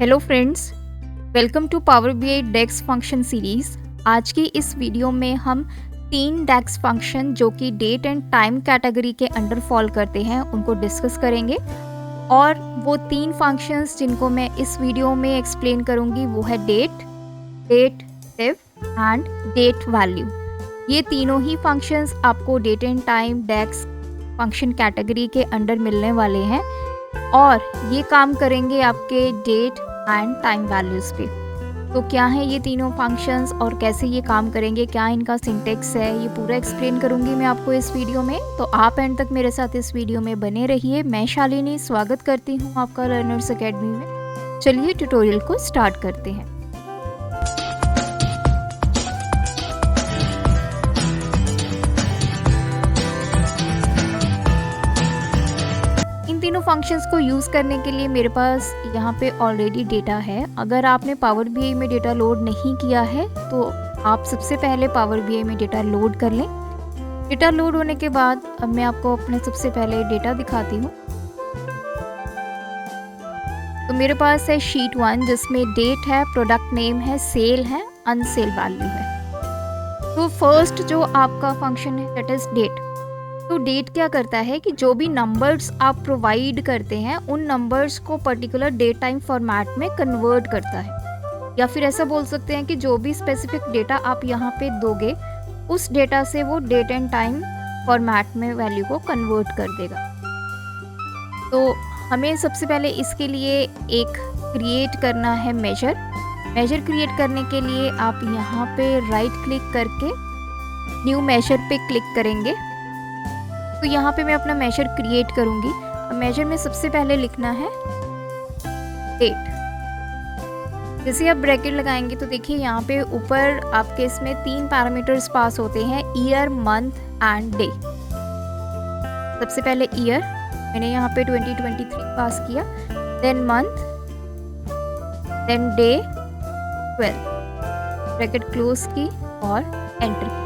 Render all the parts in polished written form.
Hello friends, welcome to Power BI DAX function series. आज की इस वीडियो में हम 3 डेक्स फंक्शन जो कि डेट एंड टाइम कैटेगरी के अंडर फॉल करते हैं उनको डिस्कस करेंगे। और वो 3 फंक्शंस जिनको मैं इस वीडियो में एक्सप्लेन करूंगी वो है date, date div and date value. ये तीनों ही फंक्शंस आपको date and time DAX function category के अंडर मिलने वाले हैं और ये काम करेंगे आपके डेट एंड टाइम वैल्यूज़ पे। तो क्या है ये तीनों फंक्शंस और कैसे ये काम करेंगे, क्या इनका सिंटेक्स है, ये पूरा एक्सप्लेन करूंगी मैं आपको इस वीडियो में। तो आप एंड तक मेरे साथ इस वीडियो में बने रहिए। मैं शालिनी स्वागत करती हूँ आपका लर्नर्स अकेडमी में। चलिए ट्यूटोरियल को स्टार्ट करते हैं। तीनों फंक्शंस को यूज़ करने के लिए मेरे पास यहाँ पे ऑलरेडी डेटा है। अगर आपने पावर बीआई में डेटा लोड नहीं किया है तो आप सबसे पहले पावर बीआई में डेटा लोड कर लें। डेटा लोड होने के बाद अब मैं आपको अपने सबसे पहले डेटा दिखाती हूँ। तो मेरे पास है शीट 1 जिसमें डेट है, प्रोडक्ट नेम है, सेल है, अनसेल वैल्यू है। तो फर्स्ट जो आपका फंक्शन है दैट इज डेट। तो डेट क्या करता है कि जो भी नंबर्स आप प्रोवाइड करते हैं उन नंबर्स को पर्टिकुलर डेट टाइम फॉर्मेट में कन्वर्ट करता है, या फिर ऐसा बोल सकते हैं कि जो भी स्पेसिफिक डेटा आप यहाँ पे दोगे उस डेटा से वो डेट एंड टाइम फॉर्मेट में वैल्यू को कन्वर्ट कर देगा। तो हमें सबसे पहले इसके लिए एक क्रिएट करना है मेजर। मेजर क्रिएट करने के लिए आप यहाँ पे राइट क्लिक करके न्यू मेजर पे क्लिक करेंगे। तो यहाँ पे मैं अपना मेजर क्रिएट करूँगी। मेजर में सबसे पहले लिखना है डेट। जैसे आप ब्रैकेट लगाएंगे तो देखिए यहाँ पे ऊपर आपके इसमें 3 पैरामीटर्स पास होते हैं, ईयर, मंथ एंड डे। सबसे पहले ईयर मैंने यहाँ पे 2023 पास किया, then month, then day 12, bracket close की और एंटर की।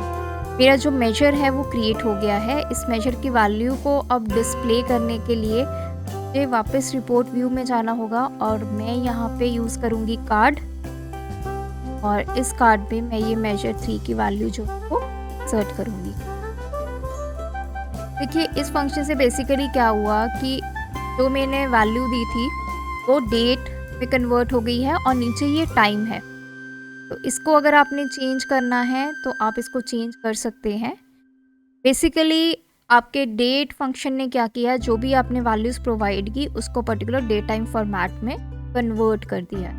मेरा जो मेजर है वो क्रिएट हो गया है। इस मेजर की वैल्यू को अब डिस्प्ले करने के लिए मुझे वापस रिपोर्ट व्यू में जाना होगा और मैं यहाँ पे यूज़ करूँगी कार्ड, और इस कार्ड पे मैं ये मेजर 3 की वैल्यू जो वो इंसर्ट करूँगी। देखिए इस फंक्शन से बेसिकली क्या हुआ कि जो मैंने वैल्यू दी थी वो डेट में कन्वर्ट हो गई है और नीचे ये टाइम है। तो इसको अगर आपने चेंज करना है तो आप इसको चेंज कर सकते हैं। बेसिकली आपके डेट फंक्शन ने क्या किया, जो भी आपने वैल्यूज़ प्रोवाइड की उसको पर्टिकुलर डेट टाइम फॉर्मेट में कन्वर्ट कर दिया।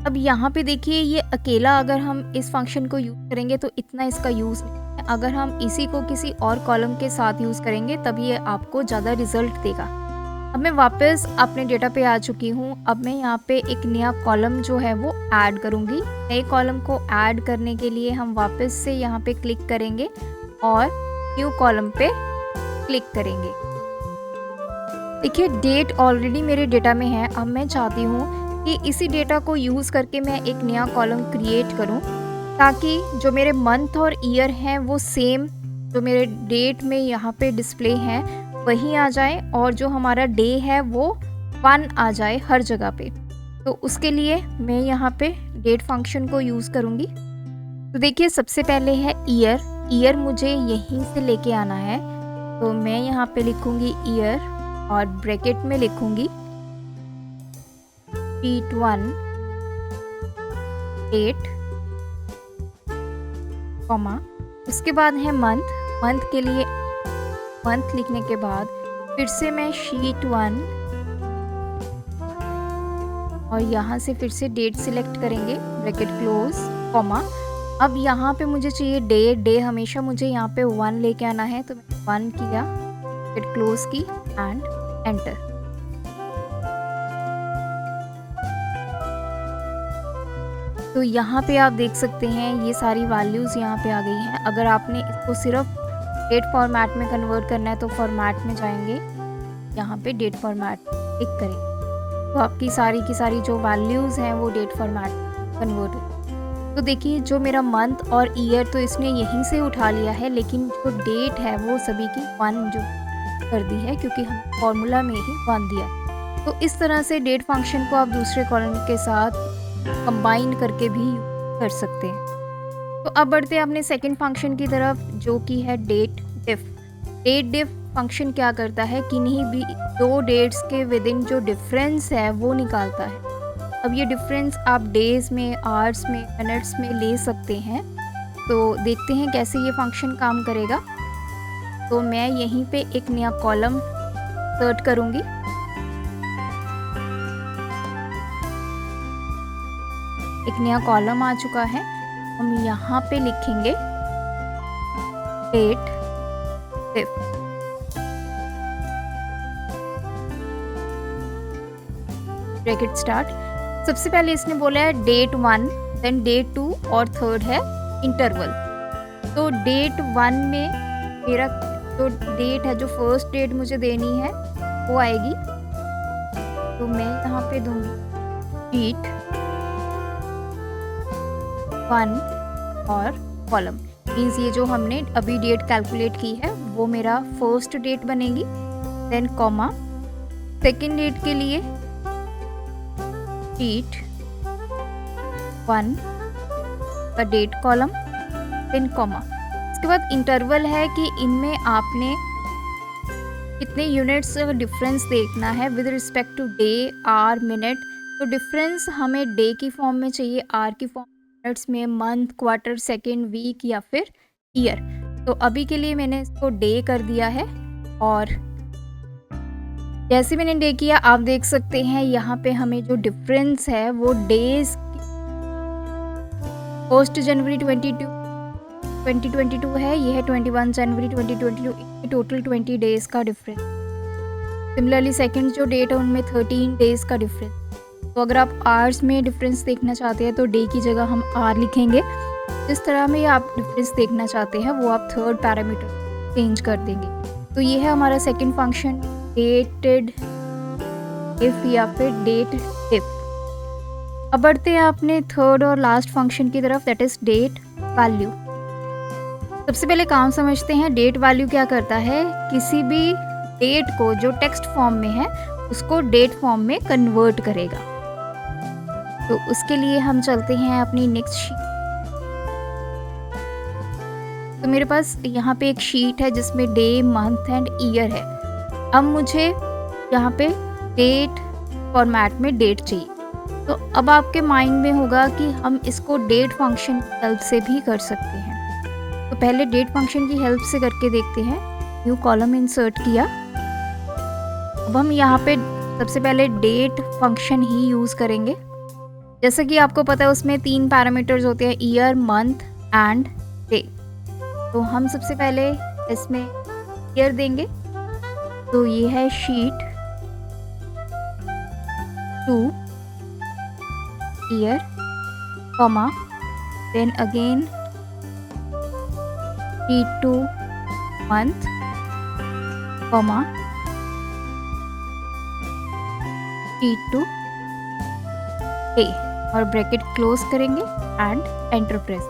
अब यहाँ पे देखिए ये अकेला अगर हम इस फंक्शन को यूज़ करेंगे तो इतना इसका यूज़ नहीं है। अगर हम इसी को किसी और कॉलम के साथ यूज़ करेंगे तब ये आपको ज़्यादा रिजल्ट देगा। अब मैं वापस अपने डेटा पे आ चुकी हूँ। अब मैं यहाँ पे एक नया कॉलम जो है वो ऐड करूँगी। नए कॉलम को ऐड करने के लिए हम वापस से यहाँ पे क्लिक करेंगे और न्यू कॉलम पे क्लिक करेंगे। देखिए डेट ऑलरेडी मेरे डेटा में है। अब मैं चाहती हूँ कि इसी डेटा को यूज़ करके मैं एक नया कॉलम क्रिएट करूँ ताकि जो मेरे मंथ और ईयर हैं वो सेम जो मेरे डेट में यहाँ पे डिस्प्ले हैं वही आ जाए और जो हमारा डे है वो 1 आ जाए हर जगह पे। तो उसके लिए मैं यहाँ पे डेट फंक्शन को यूज़ करूँगी। तो देखिए सबसे पहले है ईयर। ईयर मुझे यहीं से लेके आना है, तो मैं यहाँ पे लिखूँगी ईयर और ब्रैकेट में लिखूँगी शीट 1 डेट, कॉमा, उसके बाद है मंथ। मंथ के लिए मंथ लिखने के बाद फिर से मैं शीट 1 और यहाँ से फिर से डेट सिलेक्ट करेंगे, ब्रैकेट क्लोज, कॉमा। अब यहाँ पे मुझे चाहिए डे। डे हमेशा मुझे यहाँ पे 1 लेके आना है, तो मैंने 1 किया, ब्रैकेट क्लोज की एंड एंटर। तो यहाँ पे आप देख सकते हैं ये सारी वैल्यूज़ यहाँ पे आ गई हैं। अगर आपने इसको सिर्फ डेट फॉर्मेट में कन्वर्ट करना है तो फॉर्मेट में जाएंगे, यहाँ पे डेट फॉर्मेट क्लिक करेंगे तो आपकी सारी की सारी जो वैल्यूज़ हैं वो डेट फॉर्मेट कन्वर्ट हो। तो देखिए जो मेरा मंथ और ईयर तो इसने यहीं से उठा लिया है, लेकिन जो डेट है वो सभी की 1 जो कर दी है क्योंकि हम फॉर्मूला में ही 1 दिया। तो इस तरह से डेट फंक्शन को आप दूसरे कॉलम के साथ कंबाइन करके भी यूज कर सकते हैं। तो अब बढ़ते हैं अपने सेकंड फंक्शन की तरफ, जो कि है date diff. Date diff function क्या करता है, किन्हीं भी दो डेट्स के विद इन जो डिफरेंस है वो निकालता है। अब ये डिफरेंस आप डेज में, आवर्स में, मिनट्स में ले सकते हैं। तो देखते हैं कैसे ये फंक्शन काम करेगा। तो मैं यहीं पे एक नया कॉलम सर्च करूँगी। एक नया कॉलम आ चुका है। हम यहाँ पे लिखेंगे डेट डिफ। Bracket start. सबसे पहले इसने बोला है डेट 1, देन डेट 2 और थर्ड है इंटरवल। तो डेट 1 में मेरा जो डेट है, जो फर्स्ट डेट मुझे देनी है वो आएगी। तो मैं यहाँ पे दूंगी शीट 1 और कॉलम। मीन्स ये जो हमने अभी डेट कैलकुलेट की है वो मेरा फर्स्ट डेट बनेगी। देन कॉमा, सेकेंड डेट के लिए शीट 1 का डेट कॉलम, देन कॉमा। इसके बाद इंटरवल है कि इनमें आपने कितने यूनिट्स डिफरेंस देखना है with respect to day, hour, minute. तो डिफरेंस हमें डे की फॉर्म में चाहिए, आवर की फॉर्म, मिनट्स में, मंथ, क्वार्टर, सेकेंड, वीक या फिर ईयर। तो अभी के लिए मैंने इसको डे कर दिया है। और जैसे मैंने डे किया, आप देख सकते हैं यहाँ पे हमें जो डिफरेंस है वो डेज 1 जनवरी 2022 है, ये है 21 जनवरी 2022, टोटल 20 डेज का डिफरेंस। सिमिलरली सेकंड जो डेट है उनमें 13 डेज का डिफरेंस। तो अगर आप आवर्स में डिफरेंस देखना चाहते हैं तो डे की जगह हम आवर लिखेंगे। जिस तरह में आप डिफरेंस देखना चाहते हैं वो आप थर्ड पैरामीटर चेंज कर देंगे। तो ये है हमारा सेकंड फंक्शन, डेटेड इफ या फिर डेट इफ। अब बढ़ते हैं अपने थर्ड और लास्ट फंक्शन की तरफ, दैट इज डेट वैल्यू। सबसे पहले काम समझते हैं। डेट वैल्यू क्या करता है, किसी भी डेट को जो टेक्स्ट फॉर्म में है उसको डेट फॉर्म में कन्वर्ट करेगा। तो उसके लिए हम चलते हैं अपनी नेक्स्ट शीट। तो मेरे पास यहाँ पे एक शीट है जिसमें डे, मंथ एंड ईयर है। अब मुझे यहाँ पे डेट फॉर्मेट में डेट चाहिए। तो अब आपके माइंड में होगा कि हम इसको डेट फंक्शन की हेल्प से भी कर सकते हैं। तो पहले डेट फंक्शन की हेल्प से करके देखते हैं। न्यू कॉलम इंसर्ट किया। अब हम यहाँ पे सबसे पहले डेट फंक्शन ही यूज़ करेंगे। जैसा कि आपको पता है उसमें 3 पैरामीटर्स होते हैं, ईयर, मंथ एंड डे। तो हम सबसे पहले इसमें ईयर देंगे। तो ये है sheet 2 year, comma, then again sheet 2 month, comma, sheet 2 day और ब्रैकेट क्लोज करेंगे एंड एंटर प्रेस।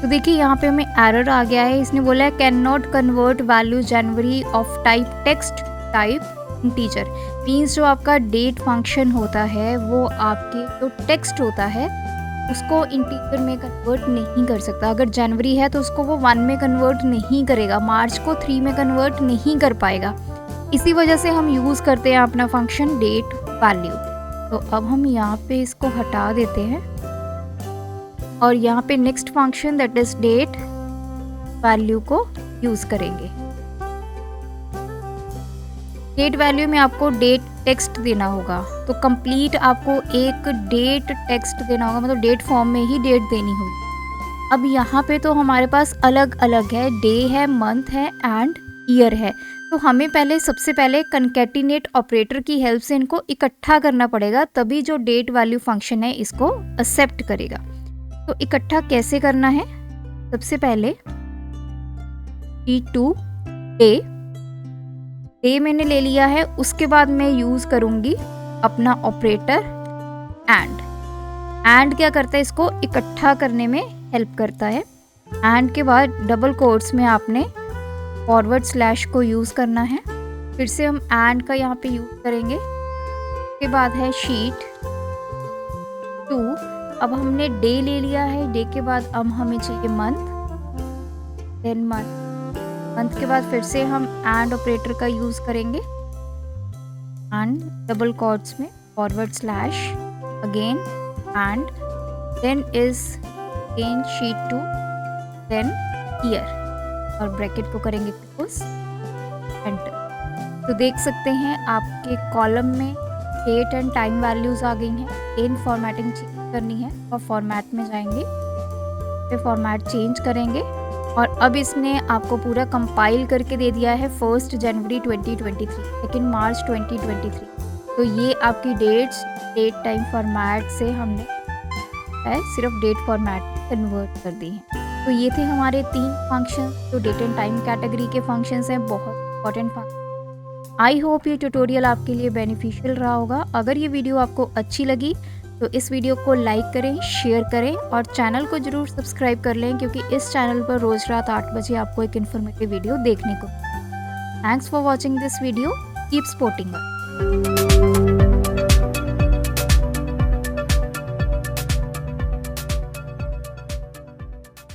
तो देखिए यहाँ पे हमें एरर आ गया है। इसने बोला है can not convert value January of type text type integer. Means जो आपका डेट फंक्शन होता है वो आपके जो टेक्स्ट होता है उसको इंटीजर में कन्वर्ट नहीं कर सकता। अगर जनवरी है तो उसको वो 1 में कन्वर्ट नहीं करेगा, मार्च को 3 में कन्वर्ट नहीं कर पाएगा। इसी वजह से हम यूज़ करते हैं अपना फंक्शन डेट वैल्यू। तो अब हम यहाँ पे इसको हटा देते हैं और यहाँ पे next function that is date value को यूज़ करेंगे। डेट वैल्यू में आपको डेट टेक्स्ट देना होगा। तो कंप्लीट आपको एक डेट टेक्स्ट देना होगा, मतलब डेट फॉर्म में ही डेट देनी होगी। अब यहाँ पे तो हमारे पास अलग अलग है, डे है, मंथ है एंड ईयर है। तो हमें पहले सबसे पहले कंकैटिनेट ऑपरेटर की हेल्प से इनको इकट्ठा करना पड़ेगा, तभी जो डेट वैल्यू फंक्शन है इसको एक्सेप्ट करेगा। तो इकट्ठा कैसे करना है, सबसे पहले T2 डे मैंने ले लिया है। उसके बाद मैं यूज़ करूँगी अपना ऑपरेटर एंड क्या करता है, इसको इकट्ठा करने में हेल्प करता है। एंड के बाद डबल कोट्स में आपने फॉरवर्ड स्लैश को यूज़ करना है। फिर से हम एंड का यहाँ पे यूज़ करेंगे उसके बाद है शीट 2। अब हमने डे ले लिया है, डे के बाद अब हमें चाहिए मंथ, देन मंथ के बाद फिर से हम एंड ऑपरेटर का यूज़ करेंगे, एंड डबल कोट्स में /, again and, then is again sheet 2, then year और ब्रैकेट को करेंगे क्लोज, एंटर। तो देख सकते हैं आपके कॉलम में डेट एंड टाइम वैल्यूज़ आ गई हैं। एन फॉर्मेटिंग चेंज करनी है और फॉर्मेट में जाएंगे, फिर फॉर्मेट चेंज करेंगे और अब इसने आपको पूरा कंपाइल करके दे दिया है 1 जनवरी 2023, 2 मार्च 2023। तो ये आपकी डेट्स डेट टाइम फॉर्मेट से हमने सिर्फ डेट फॉर्मेट कन्वर्ट कर दी है। तो ये थे हमारे 3 फंक्शन जो डेट एंड टाइम कैटेगरी के फंक्शंस हैं, बहुत इंपॉर्टेंट फंक्शन। आई होप ये ट्यूटोरियल आपके लिए बेनिफिशियल रहा होगा। अगर ये वीडियो आपको अच्छी लगी तो इस वीडियो को लाइक करें, शेयर करें और चैनल को ज़रूर सब्सक्राइब कर लें, क्योंकि इस चैनल पर रोज़ रात 8 बजे आपको एक इन्फॉर्मेटिव वीडियो देखने को। Thanks for watching this video, keep supporting us.